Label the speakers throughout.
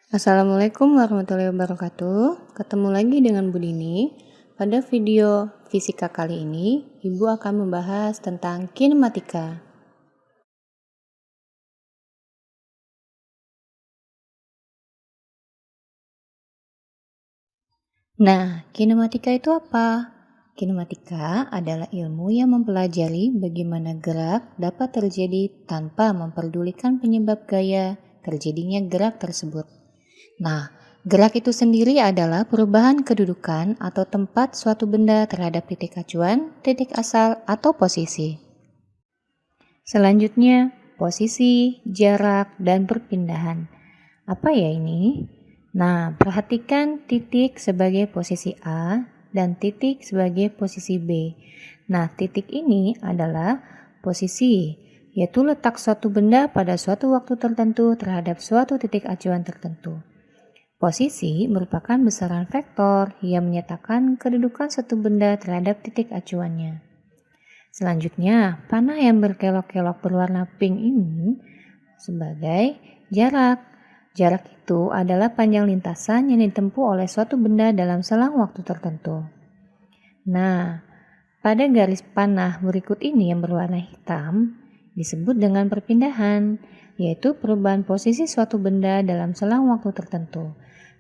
Speaker 1: Assalamualaikum warahmatullahi wabarakatuh. Ketemu lagi dengan Bu Dini. Pada video fisika kali ini, Ibu akan membahas tentang kinematika. Nah, kinematika itu apa? Kinematika adalah ilmu yang mempelajari bagaimana gerak dapat terjadi tanpa memperdulikan penyebab gaya terjadinya gerak tersebut. Nah, gerak itu sendiri adalah perubahan kedudukan atau tempat suatu benda terhadap titik acuan, titik asal, atau posisi. Selanjutnya, posisi, jarak, dan perpindahan. Apa ya ini? Nah, perhatikan titik sebagai posisi A dan titik sebagai posisi B. Nah, titik ini adalah posisi, yaitu letak suatu benda pada suatu waktu tertentu terhadap suatu titik acuan tertentu. Posisi merupakan besaran vektor yang menyatakan kedudukan suatu benda terhadap titik acuannya. Selanjutnya, panah yang berkelok-kelok berwarna pink ini sebagai jarak. Jarak itu adalah panjang lintasan yang ditempuh oleh suatu benda dalam selang waktu tertentu. Nah, pada garis panah berikut ini yang berwarna hitam disebut dengan perpindahan, yaitu perubahan posisi suatu benda dalam selang waktu tertentu.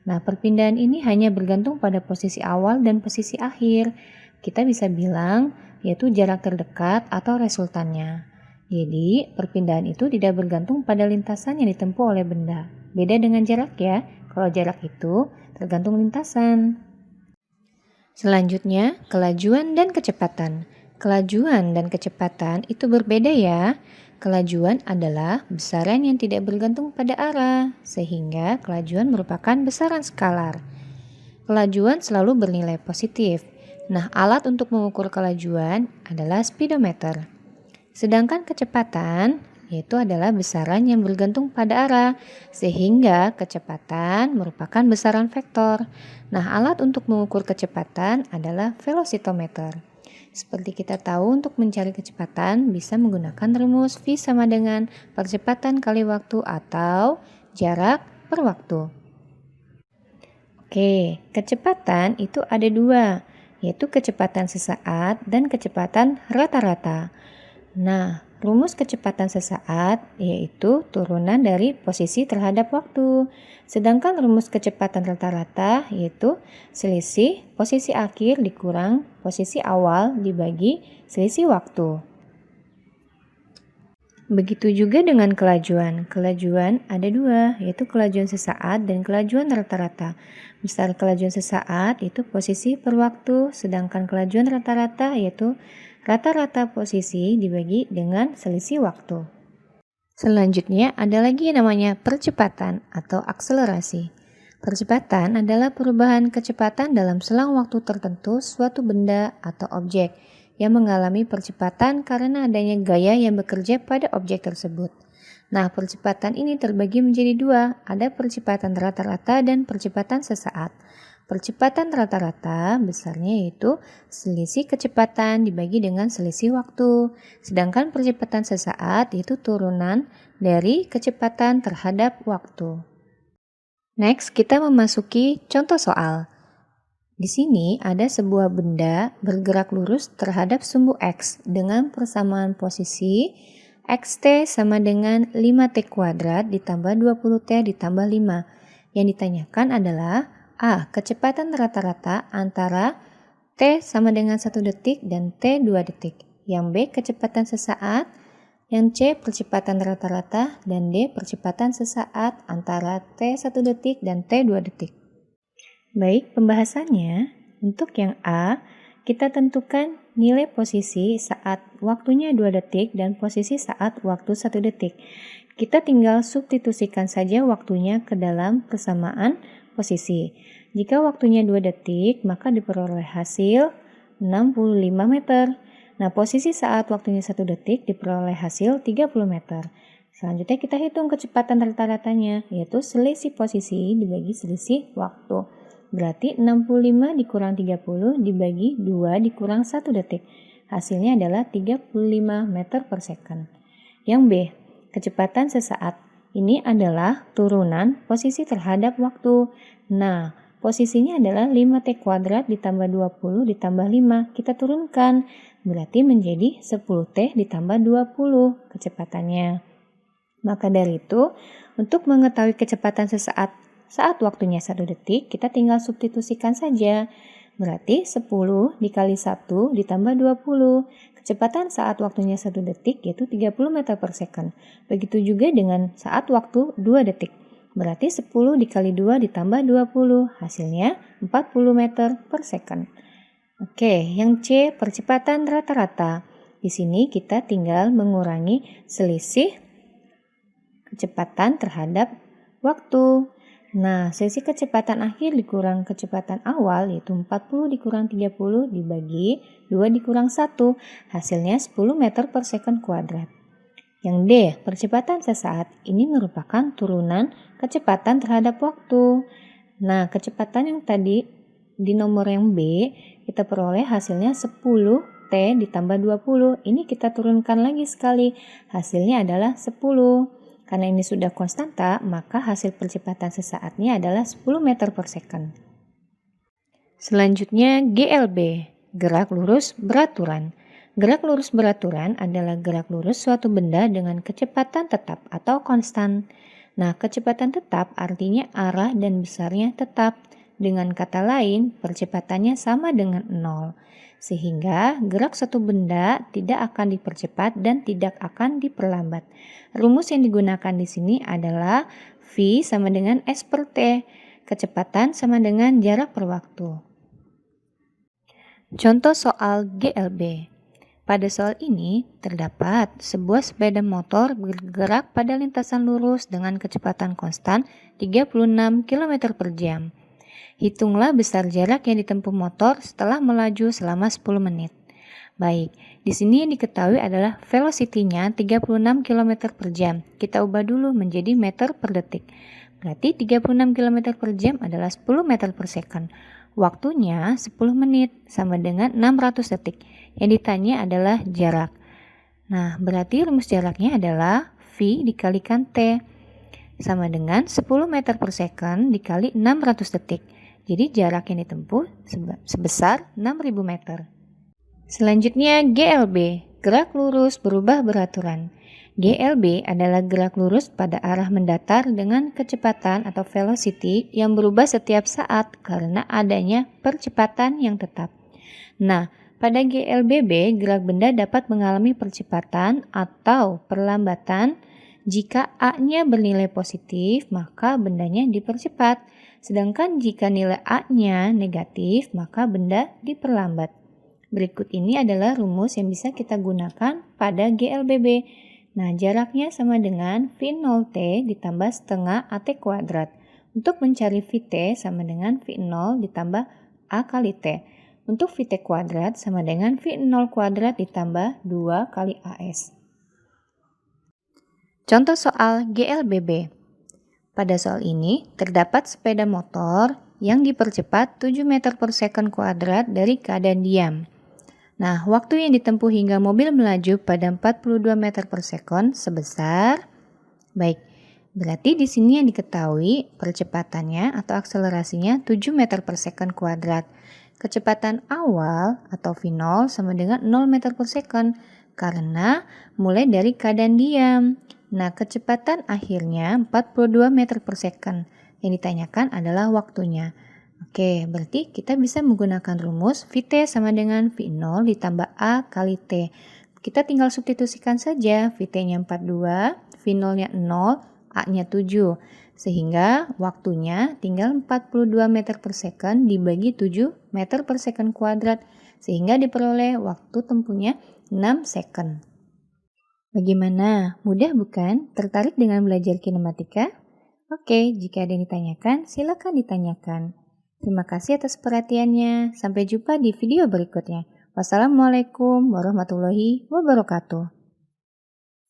Speaker 1: Nah, perpindahan ini hanya bergantung pada posisi awal dan posisi akhir. Kita bisa bilang yaitu jarak terdekat atau resultannya. Jadi, perpindahan itu tidak bergantung pada lintasan yang ditempuh oleh benda. Beda dengan jarak ya, kalau jarak itu tergantung lintasan. Selanjutnya, kelajuan dan kecepatan. Kelajuan dan kecepatan itu berbeda ya. Kelajuan adalah besaran yang tidak bergantung pada arah, sehingga kelajuan merupakan besaran skalar. Kelajuan selalu bernilai positif. Nah, alat untuk mengukur kelajuan adalah speedometer. Sedangkan kecepatan yaitu adalah besaran yang bergantung pada arah, sehingga kecepatan merupakan besaran vektor. Nah, alat untuk mengukur kecepatan adalah velocitometer. Seperti kita tahu, untuk mencari kecepatan bisa menggunakan rumus V sama dengan percepatan kali waktu atau jarak per waktu. Oke, kecepatan itu ada dua, yaitu kecepatan sesaat dan kecepatan rata-rata. Nah, rumus kecepatan sesaat yaitu turunan dari posisi terhadap waktu. Sedangkan rumus kecepatan rata-rata yaitu selisih posisi akhir dikurang posisi awal dibagi selisih waktu. Begitu juga dengan kelajuan. Kelajuan ada dua, yaitu kelajuan sesaat dan kelajuan rata-rata. Besar kelajuan sesaat itu posisi per waktu, sedangkan kelajuan rata-rata yaitu rata-rata posisi dibagi dengan selisih waktu. Selanjutnya ada lagi yang namanya percepatan atau akselerasi. Percepatan adalah perubahan kecepatan dalam selang waktu tertentu suatu benda atau objek yang mengalami percepatan karena adanya gaya yang bekerja pada objek tersebut. Nah, percepatan ini terbagi menjadi dua, ada percepatan rata-rata dan percepatan sesaat. Percepatan rata-rata besarnya yaitu selisih kecepatan dibagi dengan selisih waktu, sedangkan percepatan sesaat itu turunan dari kecepatan terhadap waktu. Next, kita memasuki contoh soal. Di sini ada sebuah benda bergerak lurus terhadap sumbu X dengan persamaan posisi XT sama dengan 5T kuadrat ditambah 20T ditambah 5. Yang ditanyakan adalah A. Kecepatan rata-rata antara T sama dengan 1 detik dan T 2 detik. Yang B. Kecepatan sesaat. Yang C. Percepatan rata-rata. Dan D. Percepatan sesaat antara T 1 detik dan T 2 detik. Baik, pembahasannya untuk yang A, kita tentukan nilai posisi saat waktunya 2 detik dan posisi saat waktu 1 detik. Kita tinggal substitusikan saja waktunya ke dalam persamaan posisi. Jika waktunya 2 detik, maka diperoleh hasil 65 meter. Nah, posisi saat waktunya 1 detik diperoleh hasil 30 meter. Selanjutnya kita hitung kecepatan rata-ratanya, yaitu selisih posisi dibagi selisih waktu. Berarti 65 dikurang 30 dibagi 2 dikurang 1 detik. Hasilnya adalah 35 meter per second. Yang B, kecepatan sesaat, ini adalah turunan posisi terhadap waktu. Nah, posisinya adalah 5T kuadrat ditambah 20 ditambah 5. Kita turunkan, berarti menjadi 10T ditambah 20 kecepatannya. Maka dari itu, untuk mengetahui kecepatan sesaat saat waktunya 1 detik, kita tinggal substitusikan saja. Berarti 10 dikali 1 ditambah 20. Kecepatan saat waktunya 1 detik yaitu 30 meter per second. Begitu juga dengan saat waktu 2 detik. Berarti 10 dikali 2 ditambah 20. Hasilnya 40 meter per second. Oke, yang C, percepatan rata-rata. Di sini kita tinggal mengurangi selisih kecepatan terhadap waktu. Nah, selisih kecepatan akhir dikurang kecepatan awal yaitu 40 dikurang 30 dibagi 2 dikurang 1. Hasilnya 10 meter per second kuadrat. Yang D, percepatan sesaat. Ini merupakan turunan kecepatan terhadap waktu. Nah, kecepatan yang tadi di nomor yang B, kita peroleh hasilnya 10T ditambah 20. Ini kita turunkan lagi sekali. Hasilnya adalah 10. Karena ini sudah konstanta, maka hasil percepatan sesaatnya adalah 10 meter per second. Selanjutnya GLB, gerak lurus beraturan. Gerak lurus beraturan adalah gerak lurus suatu benda dengan kecepatan tetap atau konstan. Nah, kecepatan tetap artinya arah dan besarnya tetap. Dengan kata lain, percepatannya sama dengan 0. Sehingga gerak suatu benda tidak akan dipercepat dan tidak akan diperlambat. Rumus yang digunakan di sini adalah V sama dengan S per T. Kecepatan sama dengan jarak per waktu. Contoh soal GLB. Pada soal ini terdapat sebuah sepeda motor bergerak pada lintasan lurus dengan kecepatan konstan 36 km per jam. Hitunglah besar jarak yang ditempuh motor setelah melaju selama 10 menit. Baik, di sini yang diketahui adalah velocity-nya 36 km per jam. Kita ubah dulu menjadi meter per detik. Berarti 36 km per jam adalah 10 meter per second. Waktunya 10 menit sama dengan 600 detik. Yang ditanya adalah jarak. Nah, berarti rumus jaraknya adalah V dikalikan T sama dengan 10 meter per second dikali 600 detik. Jadi jarak yang ditempuh sebesar 6.000 meter. Selanjutnya GLB, gerak lurus berubah beraturan. GLB adalah gerak lurus pada arah mendatar dengan kecepatan atau velocity yang berubah setiap saat karena adanya percepatan yang tetap. Nah, pada GLBB, gerak benda dapat mengalami percepatan atau perlambatan. Jika A-nya bernilai positif, maka bendanya dipercepat. Sedangkan jika nilai A-nya negatif, maka benda diperlambat. Berikut ini adalah rumus yang bisa kita gunakan pada GLBB. Nah, jaraknya sama dengan V0T ditambah setengah AT kuadrat. Untuk mencari VT sama dengan V0 ditambah A kali T. Untuk VT kuadrat sama dengan V0 kuadrat ditambah 2 kali AS. Contoh soal GLBB. Pada soal ini terdapat sepeda motor yang dipercepat 7 meter per second kuadrat dari keadaan diam. Nah, waktu yang ditempuh hingga mobil melaju pada 42 meter per second sebesar, baik, berarti di sini yang diketahui percepatannya atau akselerasinya 7 meter per second kuadrat. Kecepatan awal atau V0 sama dengan 0 meter per second karena mulai dari keadaan diam. Nah, kecepatan akhirnya 42 meter per second. Yang ditanyakan adalah waktunya. Oke, berarti kita bisa menggunakan rumus VT sama dengan V0 ditambah A kali T. Kita tinggal substitusikan saja, VT-nya 42, V0-nya 0, A-nya 7. Sehingga waktunya tinggal 42 meter per second dibagi 7 meter per second kuadrat. Sehingga diperoleh waktu tempuhnya 6 second. Bagaimana? Mudah bukan? Tertarik dengan belajar kinematika? Oke, jika ada yang ditanyakan, silakan ditanyakan. Terima kasih atas perhatiannya. Sampai jumpa di video berikutnya. Wassalamualaikum warahmatullahi wabarakatuh.